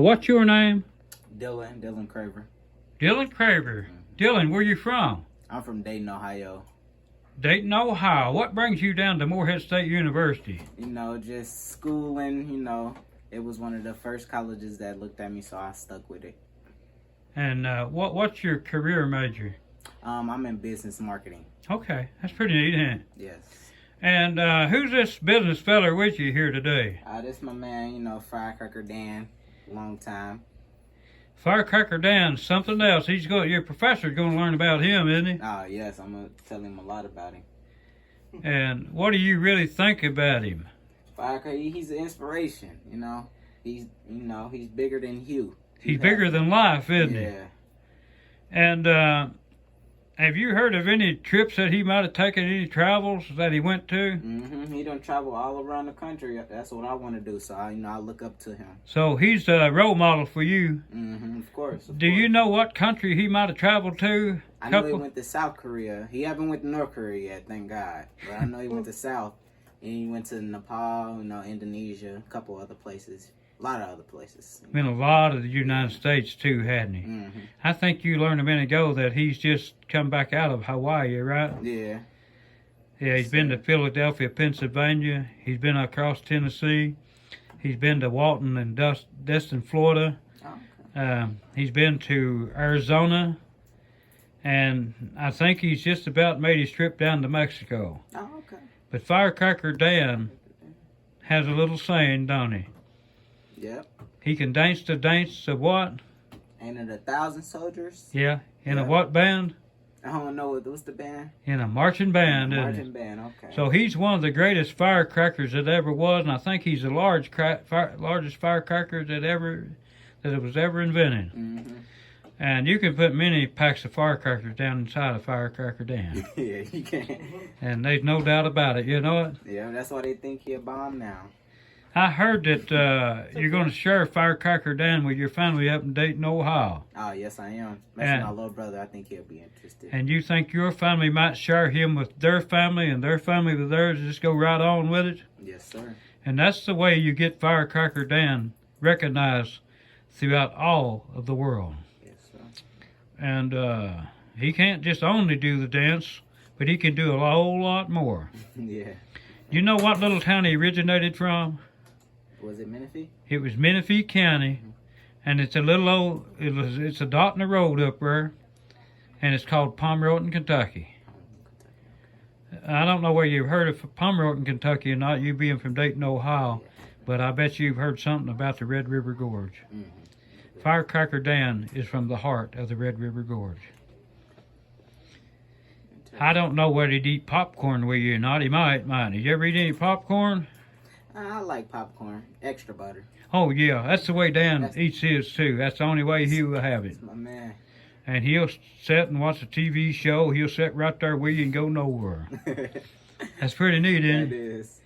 What's your name? Dylan Craver. Dylan Craver. Dylan, where you from? I'm from Dayton, Ohio. Dayton, Ohio. What brings you down to Morehead State University? Just schooling, it was one of the first colleges that looked at me, so I stuck with it. And what's your career major? I'm in business marketing. Okay, that's pretty neat, isn't it? Yes. And who's this business feller with you here today? This my man, Firecracker Dan, long time. Firecracker Dan, something else. Your professor's going to learn about him, isn't he? Yes, I'm going to tell him a lot about him. And what do you really think about him? Firecracker, he's an inspiration, He's bigger than Hugh. He's bigger than life, isn't he? Yeah. And have you heard of any trips that he might have taken, any travels that he went to? He done travel all around the country. That's what I want to do, so I look up to him. So he's a role model for you. Of course. Do you know what country he might have traveled to? I know he went to South Korea. He haven't went to North Korea yet, thank God. But I know he went to South. And he went to Nepal, Indonesia, a couple other places. A lot of other places. Been a lot of the United States too, hadn't he? I think you learned a minute ago that he's just come back out of Hawaii, right? Yeah. Yeah, he's been to Philadelphia, Pennsylvania. He's been across Tennessee. He's been to Walton and Destin, Florida. Oh, okay. He's been to Arizona. And I think he's just about made his trip down to Mexico. Oh, okay. But Firecracker Dan has a little saying, don't he? Yep. He can dance the dance of what? Ain't it 1,000 soldiers? Yeah. In a what band? I don't know. What's the band? In a marching band, isn't it? Marching band, okay. So he's one of the greatest firecrackers that ever was, and I think he's the largest firecracker that was ever invented. And you can put many packs of firecrackers down inside a Firecracker Dan. Yeah, you can. And there's no doubt about it, you know it? Yeah, that's why they think he a bomb now. I heard that you're going to share Firecracker Dan with your family up in Dayton, Ohio. Oh, yes, I am. That's my little brother. I think he'll be interested. And you think your family might share him with their family and their family with theirs, just go right on with it? Yes, sir. And that's the way you get Firecracker Dan recognized throughout all of the world. Yes, sir. And he can't just only do the dance, but he can do a whole lot more. Yeah. You know what little town he originated from? Was it Menifee? It was Menifee County, and it's it's a dot in the road up there, and it's called Pomerton, Kentucky. I don't know whether you've heard of Pomerton, Kentucky or not, you being from Dayton, Ohio, but I bet you've heard something about the Red River Gorge. Firecracker Dan is from the heart of the Red River Gorge. I don't know whether he'd eat popcorn with you or not. He might, mightn't he? You ever eat any popcorn? I like popcorn. Extra butter. Oh, yeah. That's the way Dan eats his, too. That's the only way he will have it. That's my man. And he'll sit and watch a TV show. He'll sit right there with you and go nowhere. That's pretty neat, isn't it? It is.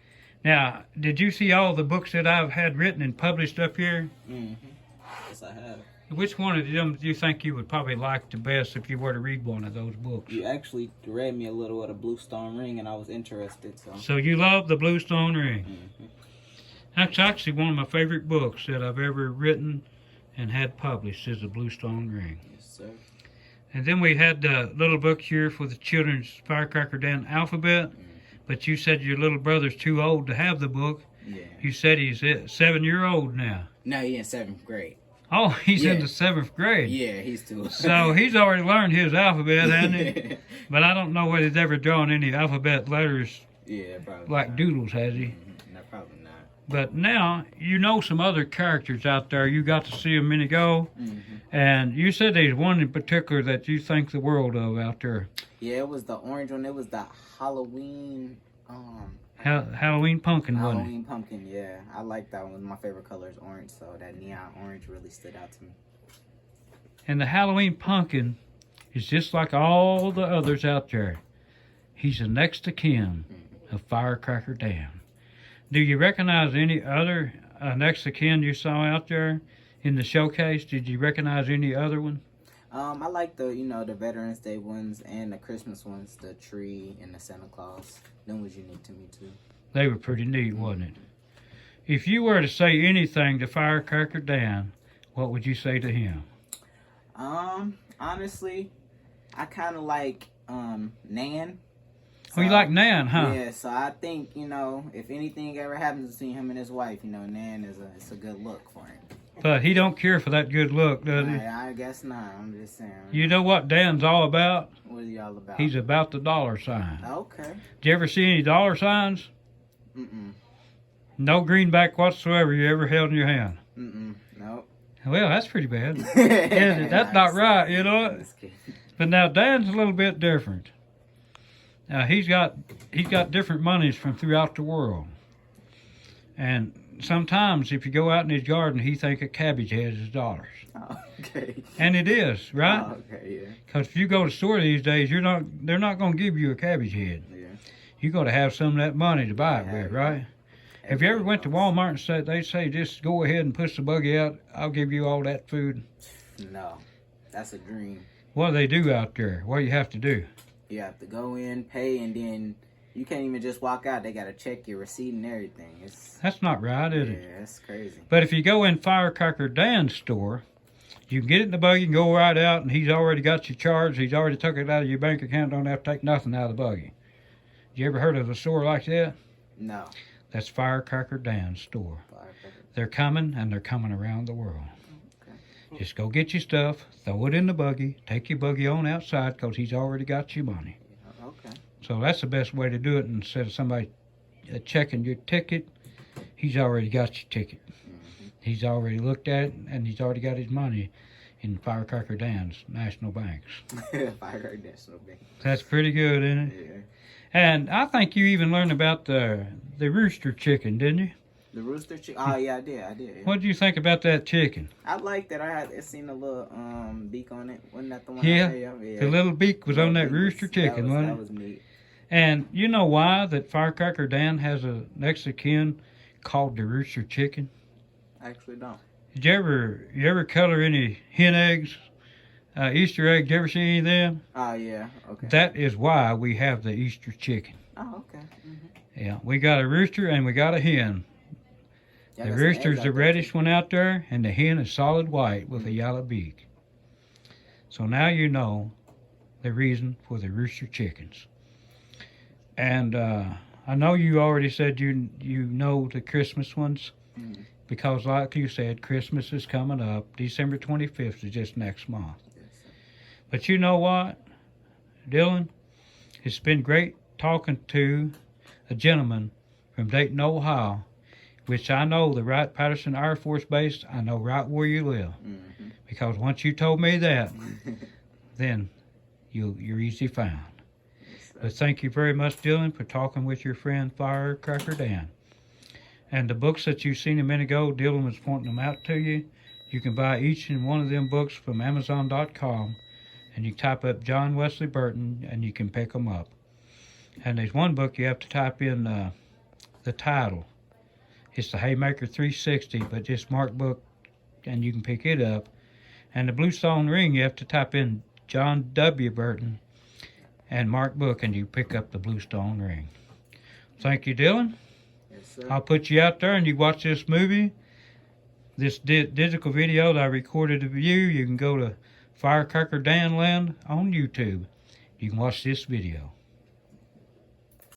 Now, did you see all the books that I've had written and published up here? Yes, I have. Which one of them do you think you would probably like the best if you were to read one of those books? You actually read me a little of the Bluestone Ring, and I was interested. So you love the Bluestone Ring? That's actually one of my favorite books that I've ever written and had published is the Bluestone Ring. Yes, sir. And then we had the little book here for the children's Firecracker Dan alphabet. But you said your little brother's too old to have the book. Yeah. You said he's 7-year-old now. No, he's in 7th grade. Oh, he's in the 7th grade. Yeah, he's too old. So he's already learned his alphabet, hasn't he? But I don't know whether he's ever drawn any alphabet letters like not. doodles, has he? No, probably not. But now, you know some other characters out there. You got to see them a minute ago. And you said there's one in particular that you think the world of out there. Yeah, it was the orange one. It was the Halloween... Halloween pumpkin, wasn't it? Halloween pumpkin, yeah. I like that one. My favorite color is orange, so that neon orange really stood out to me. And the Halloween pumpkin is just like all the others out there. He's the next of kin of Firecracker Dan. Do you recognize any other next of kin you saw out there in the showcase? Did you recognize any other one? I like the, the Veterans Day ones and the Christmas ones, the tree and the Santa Claus. Them was unique to me, too. They were pretty neat, wasn't it? If you were to say anything to Firecracker Dan, what would you say to him? Honestly, I kind of like Nan. Oh, you like Nan, huh? Yeah, so I think, if anything ever happens between him and his wife, Nan it's a good look for him. But he don't care for that good look, does he? I guess not. I'm just saying. You know what Dan's all about? What is he all about? He's about the dollar sign. Okay. Did you ever see any dollar signs? Mm-mm. No greenback whatsoever you ever held in your hand? Mm-mm. Nope. Well, that's pretty bad. Yeah, that's not right, you know. But now Dan's a little bit different. He's got different monies from throughout the world, and sometimes if you go out in his garden, he think a cabbage head is dollars. Oh, okay. And it is, right? Oh, okay, yeah. Because if you go to the store these days, they're not going to give you a cabbage head. Yeah. You got to have some of that money to buy it with, right? Have you ever went to Walmart and said they say just go ahead and push the buggy out? I'll give you all that food. No, that's a dream. What do they do out there? What do you have to do? You have to go in, pay, and then you can't even just walk out. They got to check your receipt and everything. That's not right, is it? Yeah, that's crazy. But if you go in Firecracker Dan's store, you can get it in the buggy and go right out, and he's already got you charged. He's already took it out of your bank account. Don't have to take nothing out of the buggy. You ever heard of a store like that? No. That's Firecracker Dan's store. They're coming, and they're coming around the world. Okay. Just go get your stuff, throw it in the buggy, take your buggy on outside because he's already got your money. Okay. So that's the best way to do it. Instead of somebody checking your ticket, he's already got your ticket. Mm-hmm. He's already looked at it, and he's already got his money in Firecracker Dan's National Banks. Firecracker National Bank. That's pretty good, isn't it? Yeah. And I think you even learned about the rooster chicken, didn't you? The rooster chicken? Oh, yeah, I did. Yeah. What did you think about that chicken? I liked it. I had seen a little beak on it. Wasn't that the one? Yeah, Yeah. The little beak was on that rooster chicken, wasn't it? That was neat. And you know why that Firecracker Dan has a next of kin called the rooster chicken? I actually don't. Did you ever color any hen eggs, Easter eggs? Did you ever see any of them? Oh, yeah. Okay. That is why we have the Easter chicken. Oh, okay. Mm-hmm. Yeah, we got a rooster and we got a hen. Yeah, the rooster's the reddish one out there, and the hen is solid white with a yellow beak. So now you know the reason for the rooster chickens. And I know you already said you know the Christmas ones, because like you said, Christmas is coming up. December 25th is just next month. But you know what, Dylan? It's been great talking to a gentleman from Dayton, Ohio, which I know the Wright-Patterson Air Force Base. I know right where you live. Mm-hmm. Because once you told me that, then you're easy found. Yes, but thank you very much, Dylan, for talking with your friend Firecracker Dan. And the books that you seen a minute ago, Dylan was pointing them out to you. You can buy each and one of them books from Amazon.com, and you type up John Wesley Burton, and you can pick them up. And there's one book you have to type in the title. It's the Haymaker 360, but just mark book, and you can pick it up. And the Bluestone Ring, you have to type in John W. Burton and mark book, and you pick up the Bluestone Ring. Thank you, Dylan. Yes, sir. I'll put you out there, and you watch this movie, this digital video that I recorded of you. You can go to Firecracker Dan Land on YouTube. You can watch this video.